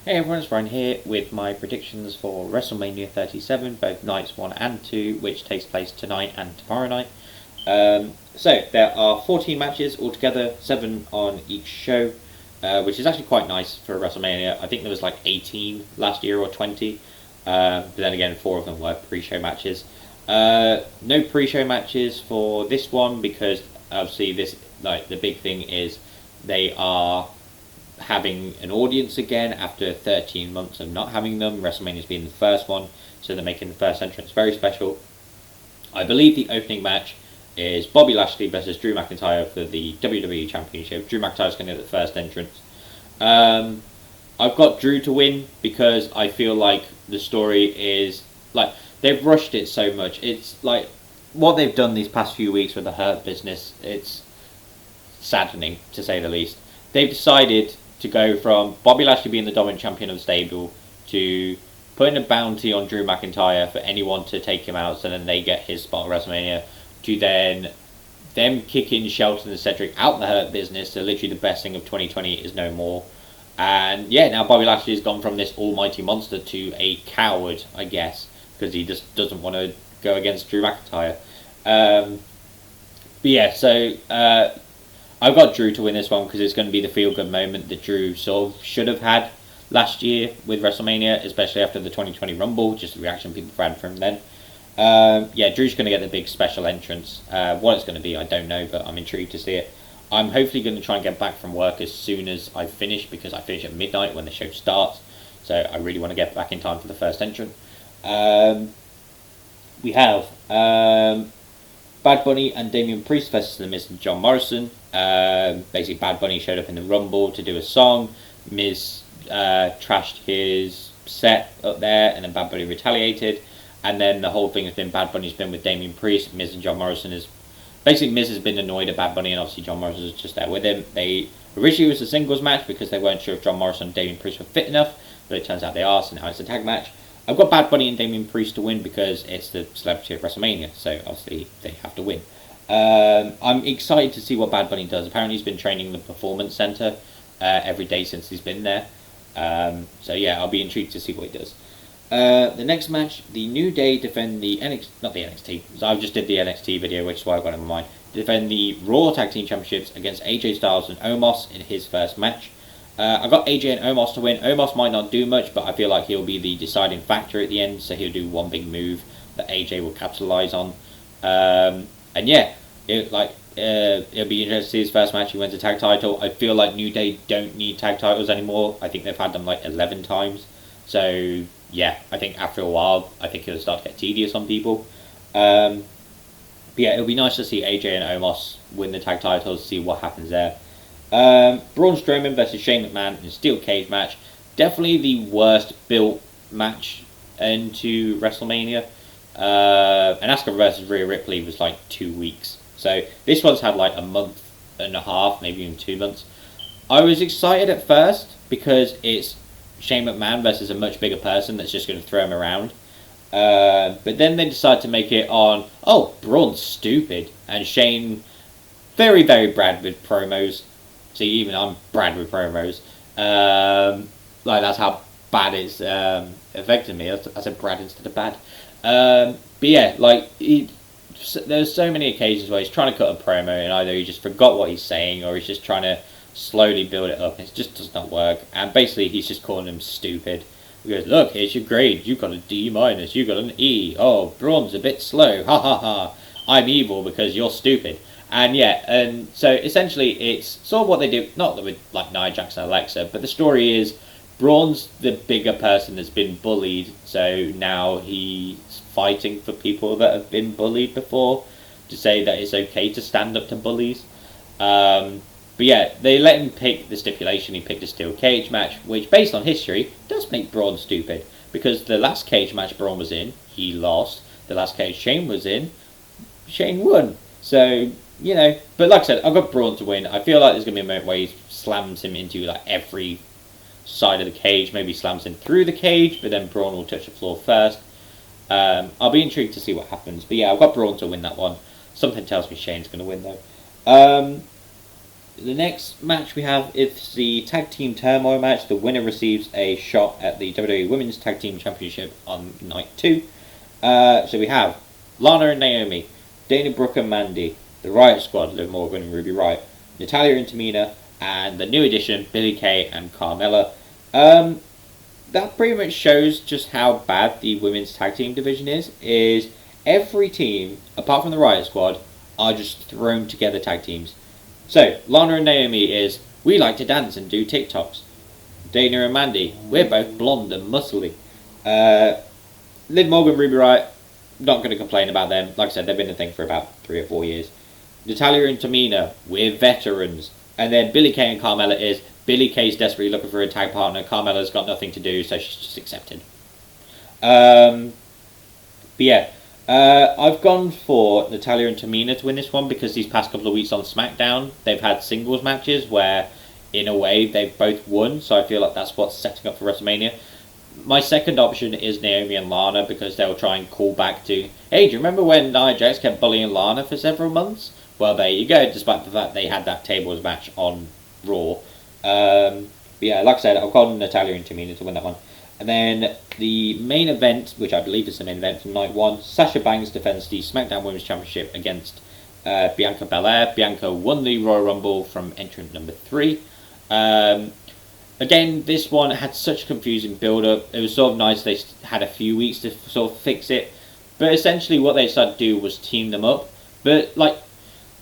Hey everyone, it's Brian here with my predictions for WrestleMania 37, both nights 1 and 2, which takes place tonight and tomorrow night. So there are 14 matches altogether, 7 on each show, which is actually quite nice for WrestleMania. I think there was like 18 last year or 20, but then again 4 of them were pre-show matches. No pre-show matches for this one because obviously the big thing is they are having an audience again after 13 months of not having them. WrestleMania's been the first one, so they're making the first entrance very special. I believe the opening match is Bobby Lashley versus Drew McIntyre for the WWE Championship. Drew McIntyre's going to get the first entrance. I've got Drew to win because I feel like the story is like they've rushed it so much. It's like what they've done these past few weeks with the Hurt Business. It's saddening to say the least. They've decided to go from Bobby Lashley being the dominant champion of the stable to putting a bounty on Drew McIntyre for anyone to take him out so then they get his spot at WrestleMania, to then them kicking Shelton and Cedric out the Hurt Business, so literally the best thing of 2020 is no more. And yeah, now Bobby Lashley has gone from this almighty monster to a coward, I guess, because he just doesn't want to go against Drew McIntyre. But yeah, so I've got Drew to win this one because it's going to be the feel-good moment that Drew sort of should have had last year with WrestleMania, especially after the 2020 Rumble, just the reaction people had from then. Yeah, Drew's going to get the big special entrance. What it's going to be, I don't know, but I'm intrigued to see it. I'm hopefully going to try and get back from work as soon as I finish, because I finish at midnight when the show starts, so I really want to get back in time for the first entrance. We have Bad Bunny and Damian Priest versus The Miz and John Morrison. Basically, Bad Bunny showed up in the Rumble to do a song. Miz trashed his set up there, and then Bad Bunny retaliated. And then the whole thing has been Bad Bunny's been with Damian Priest. Miz and John Morrison is basically Miz has been annoyed at Bad Bunny, and obviously John Morrison is just there with him. They originally it was a singles match because they weren't sure if John Morrison and Damian Priest were fit enough, but it turns out they are. So now it's a tag match. I've got Bad Bunny and Damian Priest to win because it's the celebrity of WrestleMania, so obviously they have to win. I'm excited to see what Bad Bunny does. Apparently he's been training in the Performance Center every day since he's been there. So yeah, I'll be intrigued to see what he does. The next match, the New Day defend the not the NXT, so I just did the NXT video, which is why I've got it in my mind. Defend the Raw Tag Team Championships against AJ Styles and Omos in his first match. I got AJ and Omos to win. Omos might not do much, but I feel like he'll be the deciding factor at the end, so he'll do one big move that AJ will capitalise on. And yeah, it'll be interesting to see his first match. He wins a tag title. I feel like New Day don't need tag titles anymore. I think they've had them like 11 times. So yeah, I think after a while, I think it'll start to get tedious on people. But yeah, it'll be nice to see AJ and Omos win the tag titles, see what happens there. Braun Strowman versus Shane McMahon in a steel cage match. Definitely the worst built match into WrestleMania. And Asuka versus Rhea Ripley was like 2 weeks. So this one's had like a month and a half, maybe even 2 months. I was excited at first because it's Shane McMahon versus a much bigger person that's just going to throw him around. But then they decided to make it on, Braun's stupid. And Shane, very, very Brad with promos. See, even I'm Brad with promos. Like, that's how bad it's affected me. I said Brad instead of bad. But yeah, like, there's so many occasions where he's trying to cut a promo and either he just forgot what he's saying or he's just trying to slowly build it up. It just does not work. And basically, he's just calling him stupid. He goes, look, here's your grade. You got a D minus. You got an E. Oh, Braun's a bit slow. Ha ha ha. I'm evil because you're stupid. And yeah, and so essentially it's sort of what they do, not with like Nia Jax and Alexa, but the story is Braun's the bigger person that's been bullied, so now he's fighting for people that have been bullied before to say that it's okay to stand up to bullies. But yeah, they let him pick the stipulation. He picked a steel cage match, which based on history does make Braun stupid, because the last cage match Braun was in, he lost. The last cage Shane was in, Shane won. So, you know, but like I said, I've got Braun to win. I feel like there's going to be a moment where he slams him into like every side of the cage, maybe slams him through the cage, but then Braun will touch the floor first. I'll be intrigued to see what happens. But yeah, I've got Braun to win that one. Something tells me Shane's going to win though. the next match we have is the Tag Team Turmoil match. The winner receives a shot at the WWE Women's Tag Team Championship on night 2. So we have Lana and Naomi, Dana Brooke and Mandy, the Riot Squad, Liv Morgan and Ruby Riott, Natalya and Tamina, and the new addition, Billie Kay and Carmella. That pretty much shows just how bad the women's tag team division is every team, apart from the Riot Squad, are just thrown together tag teams. So, Lana and Naomi is, we like to dance and do TikToks. Dana and Mandy, we're both blonde and muscly. Liv Morgan, Ruby Riott, not going to complain about them. Like I said, they've been a thing for about 3 or 4 years. Natalya and Tamina, we're veterans. And then Billie Kay and Carmella is, Billie Kay's desperately looking for a tag partner. Carmella's got nothing to do, so she's just accepted. But yeah, I've gone for Natalya and Tamina to win this one because these past couple of weeks on SmackDown, they've had singles matches where, in a way, they've both won. So I feel like that's what's setting up for WrestleMania. My second option is Naomi and Lana because they'll try and call back to, hey, do you remember when Nia Jax kept bullying Lana for several months? Well, there you go, despite the fact they had that tables match on Raw. But yeah, like I said, I've gone Natalya and Tamina to win that one. And then the main event, which I believe is the main event from night 1, Sasha Banks defends the SmackDown Women's Championship against Bianca Belair. Bianca won the Royal Rumble from entrant number 3. Again, this one had such a confusing build-up. It was sort of nice they had a few weeks to sort of fix it. But essentially what they decided to do was team them up. But, like,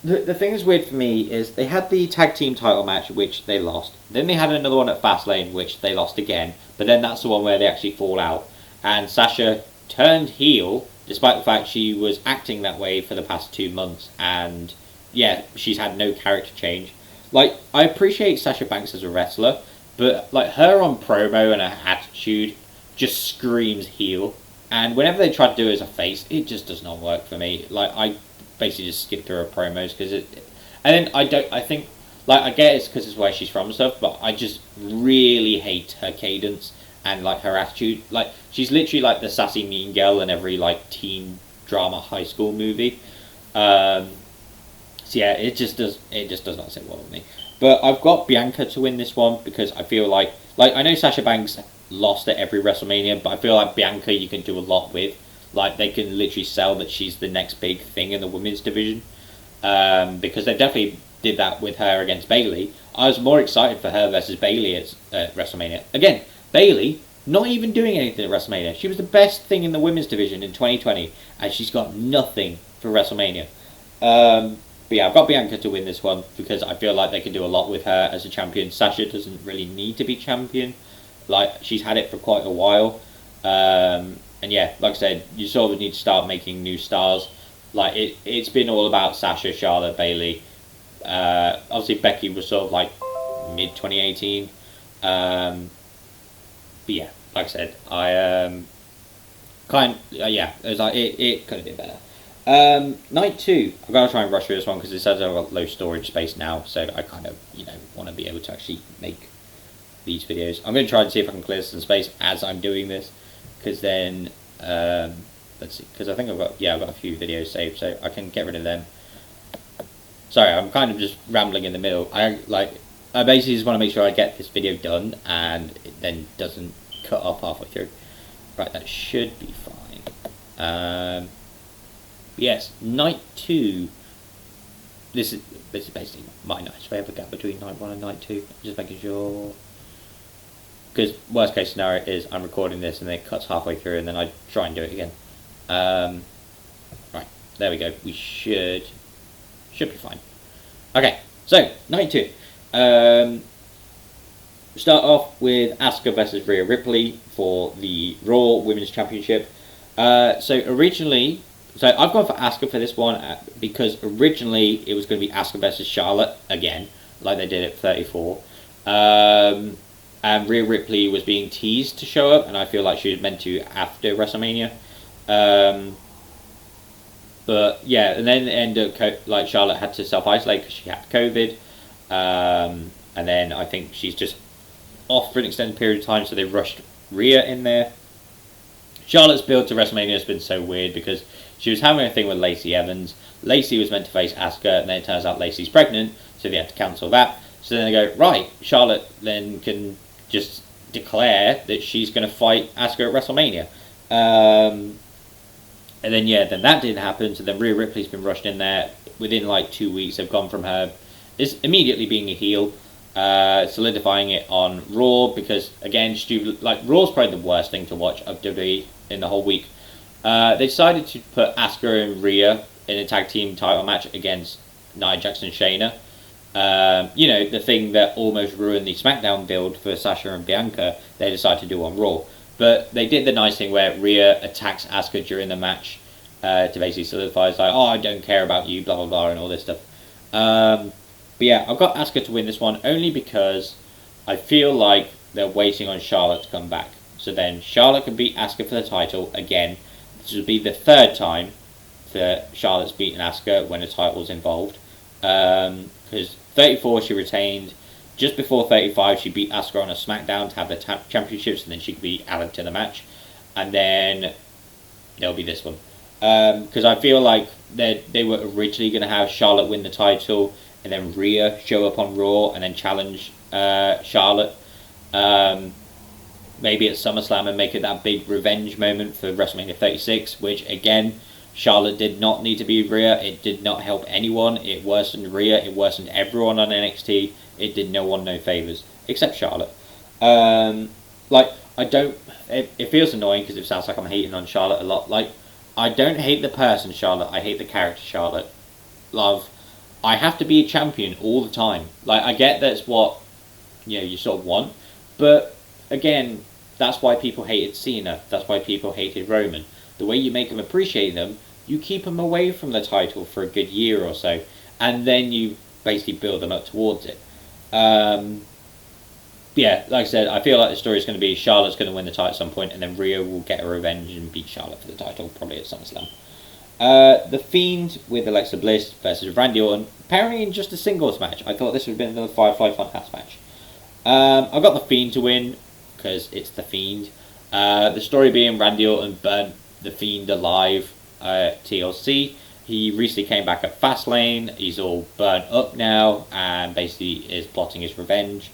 the thing that's weird for me is they had the tag team title match, which they lost. Then they had another one at Fastlane, which they lost again. But then that's the one where they actually fall out. And Sasha turned heel, despite the fact she was acting that way for the past 2 months. And, yeah, she's had no character change. Like, I appreciate Sasha Banks as a wrestler, but, like, her on promo and her attitude just screams heel. And whenever they try to do it as a face, it just does not work for me. Like, I basically just skip through her promos because it, and then I think, like, I get it's because it's where she's from and stuff, but I just really hate her cadence and, like, her attitude. Like, she's literally like the sassy mean girl in every, like, teen drama high school movie. So yeah, it just does not sit well with me. But I've got Bianca to win this one because I feel like I know Sasha Banks lost at every WrestleMania, but I feel like Bianca you can do a lot with. Like, they can literally sell that she's the next big thing in the women's division. Because they definitely did that with her against Bayley. I was more excited for her versus Bayley at WrestleMania. Again, Bayley not even doing anything at WrestleMania. She was the best thing in the women's division in 2020, and she's got nothing for WrestleMania. But yeah, I've got Bianca to win this one because I feel like they can do a lot with her as a champion. Sasha doesn't really need to be champion. Like, she's had it for quite a while. And yeah, like I said, you sort of need to start making new stars. Like, it's been all about Sasha, Charlotte, Bayley. Obviously, Becky was sort of like mid-2018. But yeah, like I said, it was like, it could have been better. Night 2, I've got to try and rush through this one because it says I've got low storage space now, so I kind of, want to be able to actually make these videos. I'm going to try and see if I can clear some space as I'm doing this, because then, let's see, because I think I've got a few videos saved, so I can get rid of them. Sorry, I'm kind of just rambling in the middle. I basically just want to make sure I get this video done, and it then doesn't cut off halfway through. Right, that should be fine. Yes, night 2. This is basically my night. So I have a gap between night 1 and night 2. Just making sure. Because worst case scenario is I'm recording this and then it cuts halfway through and then I try and do it again. Right, there we go. We should be fine. Okay, so night 2. Start off with Asuka versus Rhea Ripley for the Raw Women's Championship. So I've gone for Asuka for this one because originally it was going to be Asuka versus Charlotte again, like they did at 34. And Rhea Ripley was being teased to show up, and I feel like she was meant to after WrestleMania. But yeah, and then it ended up like Charlotte had to self-isolate because she had COVID. And then I think she's just off for an extended period of time, so they rushed Rhea in there. Charlotte's build to WrestleMania has been so weird because she was having a thing with Lacey Evans. Lacey was meant to face Asuka, and then it turns out Lacey's pregnant, so they had to cancel that. So then they go, right, Charlotte then can just declare that she's going to fight Asuka at WrestleMania. And then, then that didn't happen. So then Rhea Ripley's been rushed in there. Within like 2 weeks, they've gone from her is immediately being a heel, solidifying it on Raw, because, again, Raw's probably the worst thing to watch of WWE in the whole week. They decided to put Asuka and Rhea in a tag team title match against Nia Jax and Shayna. The thing that almost ruined the SmackDown build for Sasha and Bianca, they decided to do on Raw. But they did the nice thing where Rhea attacks Asuka during the match to basically solidify. It's like, oh, I don't care about you, blah, blah, blah, and all this stuff. But yeah, I've got Asuka to win this one only because I feel like they're waiting on Charlotte to come back. So then Charlotte can beat Asuka for the title again. This will be the third time that Charlotte's beaten Asuka when a title's involved. Because 34 she retained. Just before 35, she beat Asuka on a SmackDown to have the championships, and then she could be added to the match. And then there'll be this one. Because I feel like they were originally going to have Charlotte win the title, and then Rhea show up on Raw, and then challenge Charlotte. Maybe at SummerSlam and make it that big revenge moment for WrestleMania 36, which, again, Charlotte did not need to be Rhea. It did not help anyone. It worsened Rhea. It worsened everyone on NXT. It did no one no favours, except Charlotte. It feels annoying because it sounds like I'm hating on Charlotte a lot. I don't hate the person Charlotte. I hate the character Charlotte. I have to be a champion all the time. I get that's what, you sort of want. But, again, that's why people hated Cena. That's why people hated Roman. The way you make them appreciate them, you keep them away from the title for a good year or so, and then you basically build them up towards it. Like I said, I feel like the story is going to be Charlotte's going to win the title at some point, and then Rhea will get her revenge and beat Charlotte for the title, probably at SummerSlam. The Fiend with Alexa Bliss versus Randy Orton, apparently in just a singles match. I thought this would have been another Firefly Funhouse match. I've got the Fiend to win, because it's the Fiend. The story being Randy Orton burnt the Fiend alive at TLC. He recently came back at Fastlane. He's all burnt up now and basically is plotting his revenge.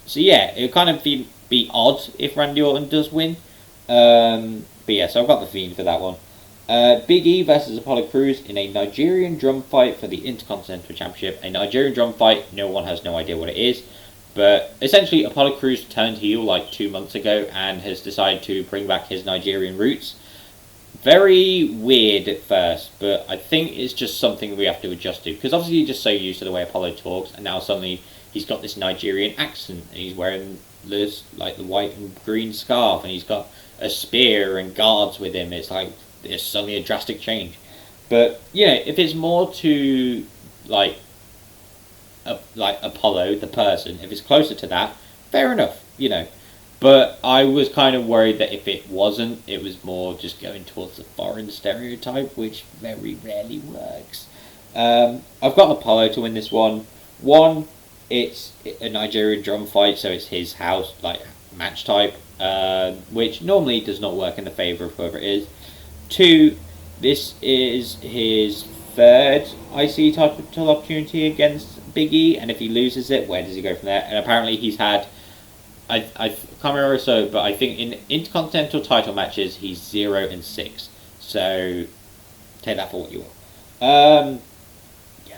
So yeah, it would kind of be odd if Randy Orton does win. So I've got the Fiend for that one. Big E versus Apollo Crews in a Nigerian drum fight for the Intercontinental Championship. A Nigerian drum fight, no one has no idea what it is. But essentially, Apollo Crews turned heel 2 months ago and has decided to bring back his Nigerian roots. Very weird at first, but I think it's just something we have to adjust to. Because obviously you're just so used to the way Apollo talks, and now suddenly he's got this Nigerian accent, and he's wearing this, the white and green scarf, and he's got a spear and guards with him. It's there's suddenly a drastic change. But, if it's more to, Apollo, the person, if it's closer to that, fair enough, But I was kind of worried that if it wasn't, it was more just going towards the foreign stereotype, which very rarely works. I've got Apollo to win this one. One, it's a Nigerian drum fight, so it's his house, match type, which normally does not work in the favour of whoever it is. Two, this is his third IC title opportunity against Big E, and if he loses it, where does he go from there? And apparently he's had... I can't remember but I think in Intercontinental title matches he's 0-6. So take that for what you will.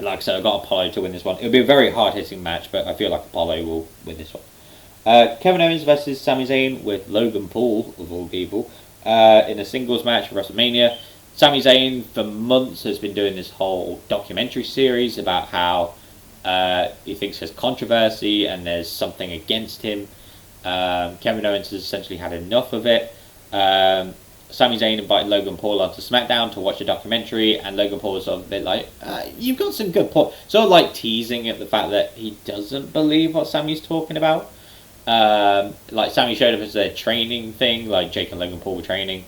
Like I said, I've got Apollo to win this one. It'll be a very hard hitting match, but I feel like Apollo will win this one. Kevin Owens versus Sami Zayn with Logan Paul, of all people, in a singles match for WrestleMania. Sami Zayn for months has been doing this whole documentary series about how he thinks there's controversy and there's something against him. Kevin Owens has essentially had enough of it. Sami Zayn invited Logan Paul onto SmackDown to watch a documentary, and Logan Paul was sort of a bit you've got some good points. Sort of teasing at the fact that he doesn't believe what Sami's talking about. Sami showed up as a training thing, Jake and Logan Paul were training,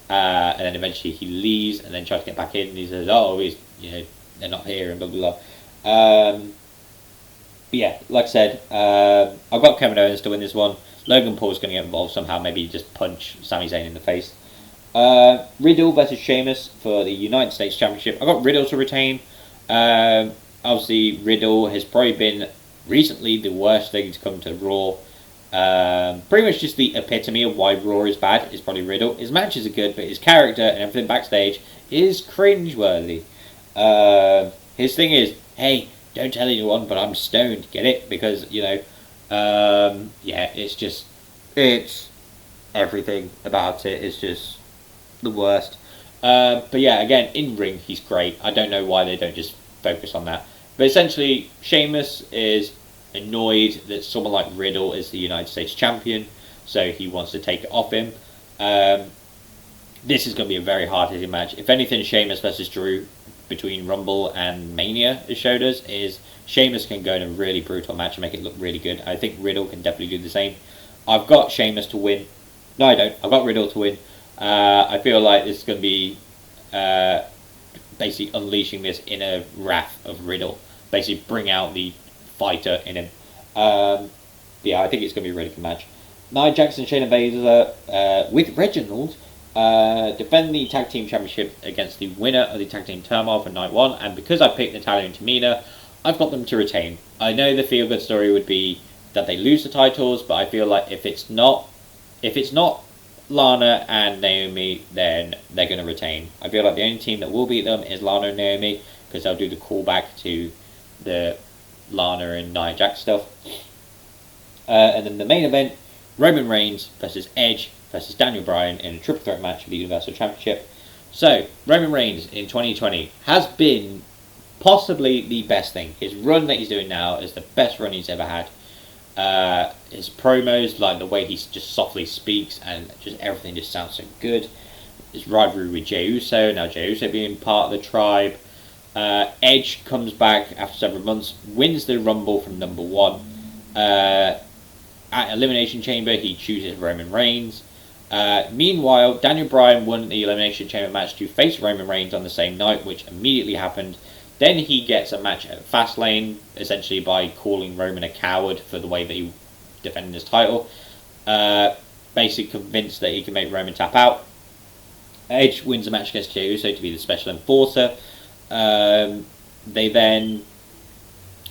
and then eventually he leaves and then tries to get back in, and he says, they're not here, and blah, blah, blah. But yeah, like I said, I've got Kevin Owens to win this one. Logan Paul's going to get involved somehow, maybe just punch Sami Zayn in the face. Riddle versus Sheamus for the United States Championship. I've got Riddle to retain. I obviously Riddle has probably been recently the worst thing to come to Raw. Pretty much just the epitome of why Raw is bad is probably Riddle. His matches are good, but his character and everything backstage is cringeworthy. His thing is, hey, don't tell anyone, but I'm stoned. Get it? Because, yeah, it's everything about it is just the worst. But yeah, again, in ring, he's great. I don't know why they don't just focus on that. But essentially, Sheamus is annoyed that someone like Riddle is the United States champion, so he wants to take it off him. This is going to be a very hard-hitting match. If anything, Sheamus versus Drew between Rumble and Mania has showed us is Sheamus can go in a really brutal match and make it look really good. I think Riddle can definitely do the same. I've got Sheamus to win. No, I don't. I've got Riddle to win. I feel like this is going to be basically unleashing this inner wrath of Riddle. Basically bring out the fighter in him. Yeah, I think it's going to be a really good match. Nia Jax and Shayna Baszler with Reginald defend the Tag Team Championship against the winner of the Tag Team Turmoil for Night 1, and because I picked Natalya and Tamina, I've got them to retain. I know the feel-good story would be that they lose the titles, but I feel like if it's not Lana and Naomi, then they're going to retain. I feel like the only team that will beat them is Lana and Naomi, because they'll do the callback to the Lana and Nia Jax stuff. And then the main event, Roman Reigns versus Edge versus Daniel Bryan in a triple threat match for the Universal Championship. So, Roman Reigns in 2020 has been possibly the best thing. His run that he's doing now is the best run he's ever had. His promos, like the way he just softly speaks and just everything just sounds so good. His rivalry with Jey Uso, now Jey Uso being part of the tribe. Edge comes back after several months, wins the Rumble from number 1. At Elimination Chamber, he chooses Roman Reigns. Meanwhile, Daniel Bryan won the Elimination Chamber match to face Roman Reigns on the same night, which immediately happened. Then he gets a match at Fastlane, essentially by calling Roman a coward for the way that he defended his title. Basically convinced that he can make Roman tap out. Edge wins a match against Jey Uso to be the special enforcer. They then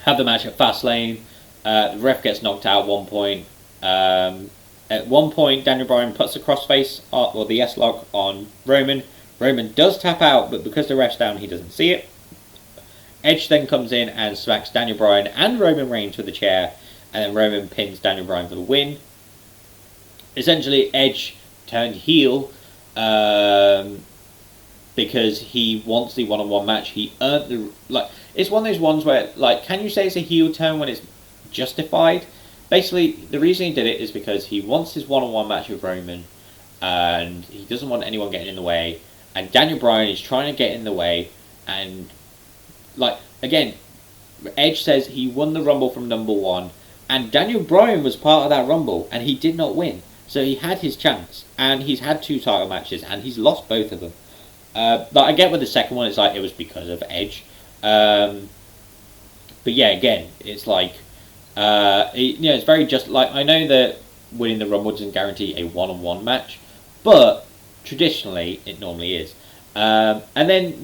have the match at Fastlane. The ref gets knocked out at one point. At one point, Daniel Bryan puts a crossface, or the S-lock, on Roman. Roman does tap out, but because the ref's down, he doesn't see it. Edge then comes in and smacks Daniel Bryan and Roman Reigns with a chair, and then Roman pins Daniel Bryan for the win. Essentially, Edge turned heel because he wants the one-on-one match. He earned the... it's one of those ones where, can you say it's a heel turn when it's justified? Basically, the reason he did it is because he wants his one-on-one match with Roman, and he doesn't want anyone getting in the way, and Daniel Bryan is trying to get in the way, and, again, Edge says he won the Rumble from number 1, and Daniel Bryan was part of that Rumble, and he did not win. So he had his chance, and he's had 2 title matches, and he's lost both of them. I get with the second one, it's it was because of Edge. But yeah, again, it's it's very just, I know that winning the Rumble doesn't guarantee a one-on-one match, but traditionally, it normally is. And then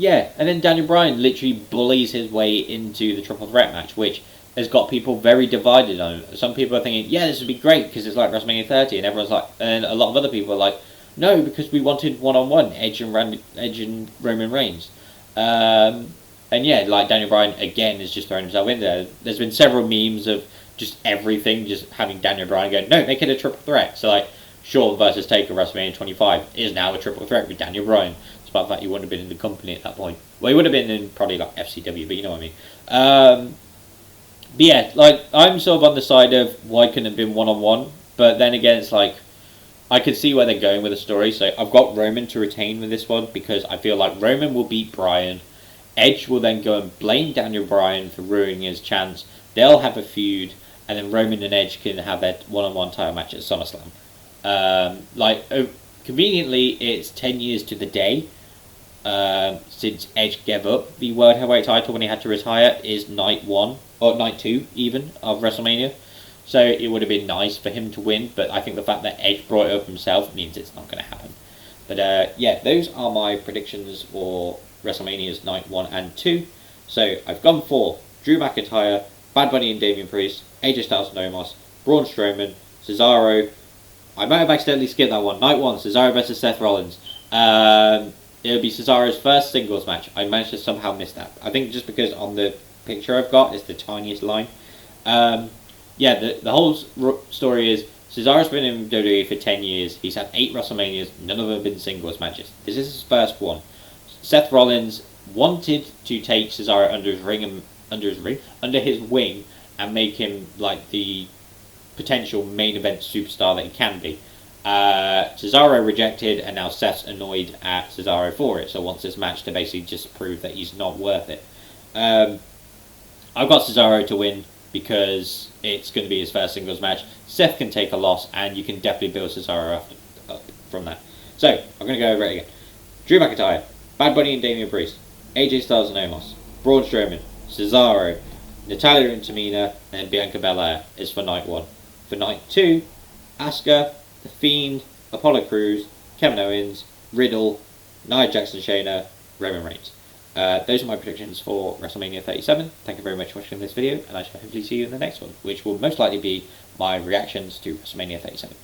Daniel Bryan literally bullies his way into the triple threat match, which has got people very divided on it. Some people are thinking, yeah, this would be great because it's like WrestleMania 30, and everyone's and a lot of other people are like, no, because we wanted one-on-one, Edge and Roman Reigns. And yeah, Daniel Bryan again is just throwing himself in there. There's been several memes of just everything, just having Daniel Bryan go, no, make it a triple threat. So Shawn versus Taker WrestleMania 25 is now a triple threat with Daniel Bryan. Despite the fact he wouldn't have been in the company at that point. Well, he would have been in probably FCW, but you know what I mean. But yeah, I'm sort of on the side of why couldn't it have been one-on-one, but then again, it's I could see where they're going with the story, so I've got Roman to retain with this one, because I feel like Roman will beat Bryan, Edge will then go and blame Daniel Bryan for ruining his chance, they'll have a feud, and then Roman and Edge can have their one-on-one title match at SummerSlam. Conveniently, it's 10 years to the day, since Edge gave up the World Heavyweight title when he had to retire, is night 1, or night 2 even, of WrestleMania. So it would have been nice for him to win, but I think the fact that Edge brought it up himself means it's not going to happen. But yeah, those are my predictions for WrestleMania's night 1 and 2. So I've gone for Drew McIntyre, Bad Bunny and Damian Priest, AJ Styles and Omos, Braun Strowman, Cesaro. I might have accidentally skipped that one. Night 1, Cesaro versus Seth Rollins. It'll be Cesaro's first singles match. I managed to somehow miss that. I think just because on the picture I've got, it's the tiniest line. The whole story is Cesaro's been in WWE for 10 years. He's had 8 WrestleManias. None of them have been singles matches. This is his first one. Seth Rollins wanted to take Cesaro under his wing, and make him like the potential main event superstar that he can be. Cesaro rejected, and now Seth's annoyed at Cesaro for it, so wants this match to basically just prove that he's not worth it. I've got Cesaro to win because it's going to be his first singles match. Seth can take a loss, and you can definitely build Cesaro up from that. So, I'm going to go over it again. Drew McIntyre, Bad Bunny and Damian Priest, AJ Styles and Omos, Braun Strowman, Cesaro, Natalya and Tamina, and Bianca Belair is for night 1. For night 2, Asuka, The Fiend, Apollo Crews, Kevin Owens, Riddle, Nia Jackson Shayna, Roman Reigns. Those are my predictions for WrestleMania 37. Thank you very much for watching this video, and I shall hopefully see you in the next one, which will most likely be my reactions to WrestleMania 37.